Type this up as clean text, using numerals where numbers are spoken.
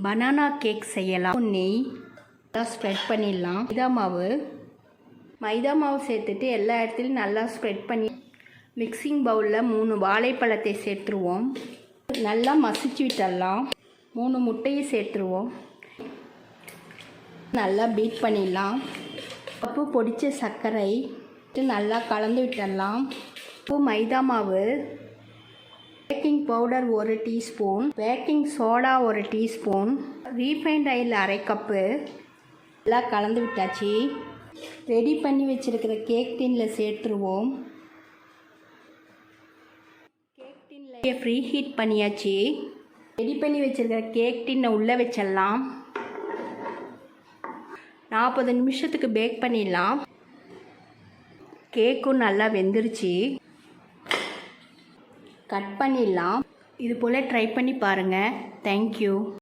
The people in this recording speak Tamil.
பனானா கேக் செய்யலாம். நெய் ஸ்ப்ரெட் பண்ணிடலாம். மைதா மாவு சேர்த்துட்டு எல்லா இடத்துலையும் நல்லா ஸ்ப்ரெட் பண்ணி மிக்சிங் பவுலில் 3 வாழைப்பழத்தை சேர்த்துருவோம். நல்லா மசிச்சு விட்டுடலாம். 3 முட்டையை சேர்த்துருவோம். நல்லா பீட் பண்ணிடலாம். கப்பு பொடிச்ச சர்க்கரை நல்லா கலந்து விட்டுடலாம். மைதா மாவு, baking powder 1 teaspoon, baking soda 1 teaspoon, refined oil அரை கப்பு நல்லா கலந்து விட்டாச்சு. ரெடி பண்ணி வச்சுருக்கிற கேக் டின்னில் சேர்த்துருவோம். கேக் டின்னில் ஃப்ரீ ஹீட் பண்ணியாச்சு. ரெடி பண்ணி வச்சுருக்கிற கேக் டின்னை உள்ளே வச்சிடலாம். 40 நிமிஷத்துக்கு பேக் பண்ணிடலாம். கேக்கும் நல்லா வெந்துருச்சு. கட் பண்ணிடலாம். இது போல் ட்ரை பண்ணி பாருங்கள். தேங்க்யூ.